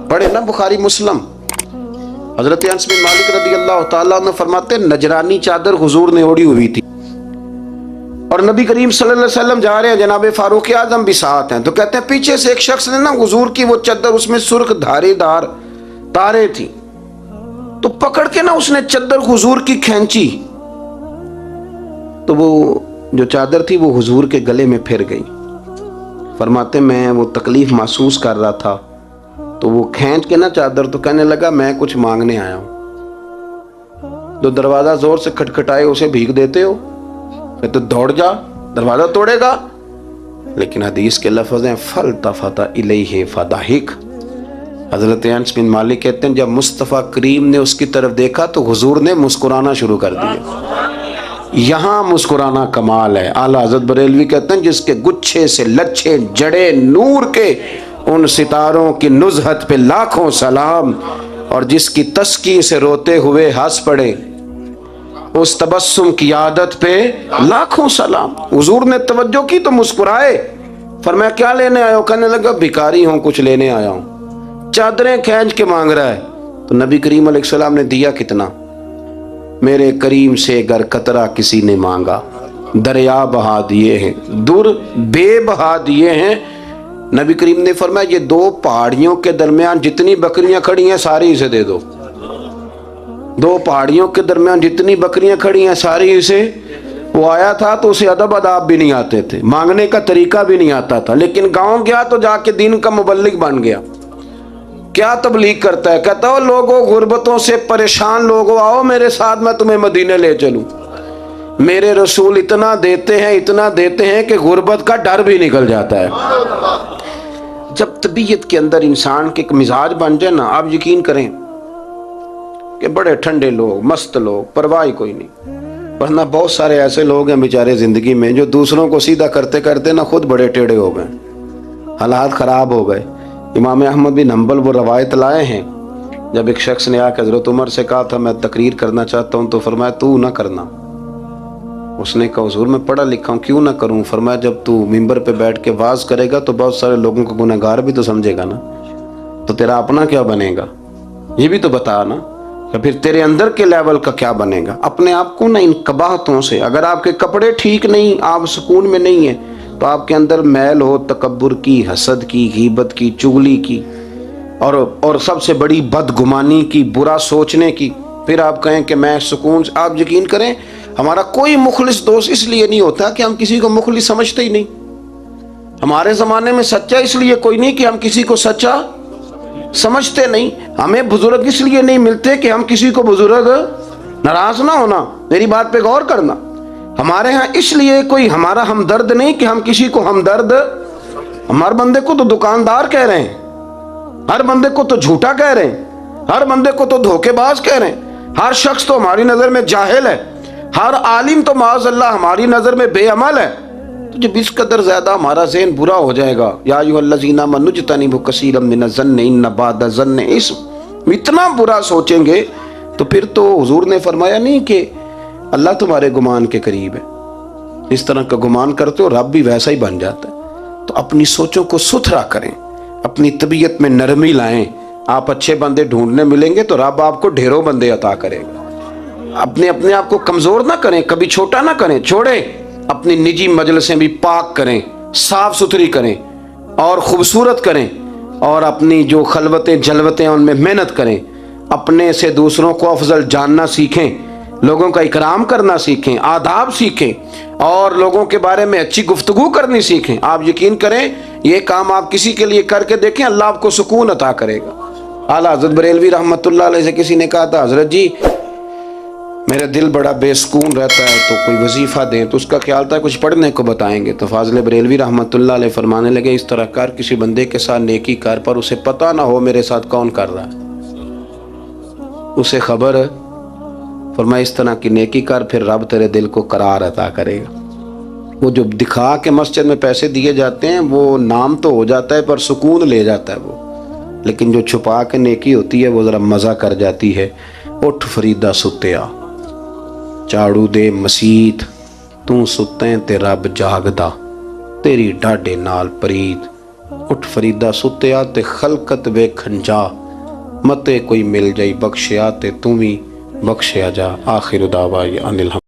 पढ़े ना बुखारी मुस्लिम। हजरत अनस बिन मालिक रज़ी अल्लाह ताला अन्हु फरमाते नजरानी चादर हुजूर ने ओढ़ी हुई थी और नबी करीम सल्लल्लाहु अलैहि वसल्लम जा रहे हैं, जनाब फारूक आजम भी साथ हैं, तो कहते हैं पीछे से एक शख्स ने ना हुजूर की वो चादर, उसमें सुर्ख धारीदार तारे थी, तो पकड़ के ना उसने चादर हुजूर की खींची, तो वो जो चादर थी वो हुजूर के गले में फिर गई। फरमाते मैं वो तकलीफ महसूस कर रहा था, तो वो खींच के ना चादर, तो कहने लगा मैं कुछ मांगने आया हूं। तो दरवाजा जोर से खटखटाए, उसे भीख देते हो, तो दौड़ जा, दरवाजा तोड़ेगा। लेकिन हदीस के लफ्ज़ हैं फल तफता इलैहि फदाहिक। हजरत अनस बिन मालिक कहते हैं जब मुस्तफ़ा करीम ने उसकी तरफ देखा तो हुजूर ने मुस्कुराना शुरू कर दिया। यहाँ मुस्कुराना कमाल है। आला हज़रत बरेलवी कहते हैं जिसके गुच्छे से लच्छे जड़े नूर के उन सितारों की नुज़हत पे लाखों सलाम, और जिसकी तस्की से रोते हुए हंस पड़े उस तबस्सुम की आदत पे लाखों सलाम। हुजूर ने तवज्जो की तो मुस्कुराए। फरमाया क्या लेने आया हो? कहने लगा भिखारी हूं, कुछ लेने आया हूं। चादरें खींच के मांग रहा है। तो नबी करीम अलैहिस्सलाम ने दिया कितना? मेरे करीम से अगर कतरा किसी ने मांगा दरिया बहा दिए हैं, दुर बे बहा दिए हैं। नबी करीम ने फरमाया ये दो पहाड़ियों के दरमियान जितनी बकरियां खड़ी हैं सारी इसे दे दो। दो पहाड़ियों के दरमियान जितनी बकरियां खड़ी हैं सारी इसे। वो आया था तो उसे अदब अदाब भी नहीं आते थे, मांगने का तरीका भी नहीं आता था, लेकिन गांव गया तो जाके दीन का मुबल्लिग बन गया। क्या तबलीग करता है? कहता हो लोगों गुर्बतों से परेशान लोगों आओ मेरे साथ, मैं तुम्हें मदीने ले चलूं। मेरे रसूल इतना देते हैं कि गुर्बत का डर भी निकल जाता है। जब तबीयत के अंदर इंसान के एक मिजाज बन जाए ना, आप यकीन करें कि बड़े ठंडे लोग, मस्त लोग, परवाह कोई नहीं। वरना बहुत सारे ऐसे लोग हैं बेचारे जिंदगी में जो दूसरों को सीधा करते करते ना खुद बड़े टेढ़े हो गए, हालात खराब हो गए। इमाम अहमद बिन हंबल वो रवायत लाए हैं, जब एक शख्स ने आकर हज़रत उमर से कहा था मैं तकरीर करना चाहता हूँ, तो फरमाया तू ना करना। उसने कहा हुजूर मैं पढ़ा लिखा हूँ, क्यों ना करूँ? फरमाया जब तू मिंबर पे बैठ के वाज करेगा तो बहुत सारे लोगों को गुनहगार भी तो समझेगा ना, तो तेरा अपना क्या बनेगा ये भी तो बता ना। या फिर तेरे अंदर के लेवल का क्या बनेगा? अपने आप को ना इन कबाहतों से, अगर आपके कपड़े ठीक नहीं, आप सुकून में नहीं है, तो आपके अंदर मैल हो तकब्बुर की, हसद की, गीबत की, चुगली की, और सबसे बड़ी बदगुमानी की, बुरा सोचने की, फिर आप कहें कि मैं सुकून। आप यकीन करें हमारा कोई मुखलिस दोस्त इसलिए नहीं होता कि हम किसी को मुखलिस समझते ही नहीं। हमारे ज़माने में सच्चा इसलिए कोई नहीं कि हम किसी को सच्चा समझते नहीं। हमें बुजुर्ग इसलिए नहीं मिलते कि हम किसी को बुजुर्ग नाराज ना होना। मेरी बात पे गौर करना। हमारे यहाँ इसलिए कोई हमारा हमदर्द नहीं कि हम किसी को हमदर्द। हमारे बंदे को तो दुकानदार कह रहे हैं, हर बंदे को तो झूठा कह रहे हैं, हर बंदे को तो धोखेबाज कह रहे हैं, हर शख्स तो हमारी नजर में जाहिल है, हर आलिम तो माज़अल्लाह हमारी नजर में बेअमल है। तो जब इस कदर ज्यादा हमारा ज़हन बुरा हो जाएगा, या अय्युहल्लज़ीना आमनू इज्तनिबू कसीरम मिनज़्ज़न्नि इन्न बअद ज़न्नि इस्म, इतना बुरा सोचेंगे तो फिर तो हुजूर ने फरमाया नहीं कि अल्लाह तुम्हारे गुमान के करीब है। इस तरह का गुमान करते हो रब भी वैसा ही बन जाता है। तो अपनी सोचों को सुथरा करें, अपनी तबीयत में नरमी लाएं। आप अच्छे बंदे ढूंढने मिलेंगे तो रब आपको ढेरों बंदे अता करेगा। अपने आप को कमजोर ना करें, कभी छोटा ना करें, छोड़े। अपनी निजी मजलिसें भी पाक करें, साफ सुथरी करें और खूबसूरत करें, और अपनी जो खलवतें जलवतें उनमें मेहनत करें। अपने से दूसरों को अफजल जानना सीखें, लोगों का इकराम करना सीखें, आदाब सीखें, और लोगों के बारे में अच्छी गुफ्तगू करनी सीखें। आप यकीन करें ये काम आप किसी के लिए करके देखें, अल्लाह आपको सुकून अता करेगा। आला हज़रत बरेलवी रहमतुल्लाह अलैह से किसी ने कहा था हजरत जी मेरा दिल बड़ा बेसुकून रहता है, तो कोई वजीफ़ा दें। तो उसका ख्याल था कुछ पढ़ने को बताएंगे। तो फाज़िल बरेलवी रहमतुल्लाह अलैह फरमाने लगे इस तरह कर, किसी बंदे के साथ नेकी कर, पर उसे पता ना हो मेरे साथ कौन कर रहा है, उसे खबर। फरमाया इस तरह की नेकी कर, फिर रब तेरे दिल को करार अता करेगा। वो जो दिखा के मस्जिद में पैसे दिए जाते हैं वो नाम तो हो जाता है पर सुकून ले जाता है वो, लेकिन जो छुपा के नेकी होती है वो ज़रा मज़ा कर जाती है। उठ फरीदा सुत्या, झाड़ू दे मसीत, तू सुतें ते रब जागदा, तेरी डाडे नाल प्रीत, اٹھ فریدا ستیا تے خلقت ویکھن جا، متے کوئی مل جائی بخشیا تے توں وی بخشیا جا۔ آخر دعوانا ان الحمد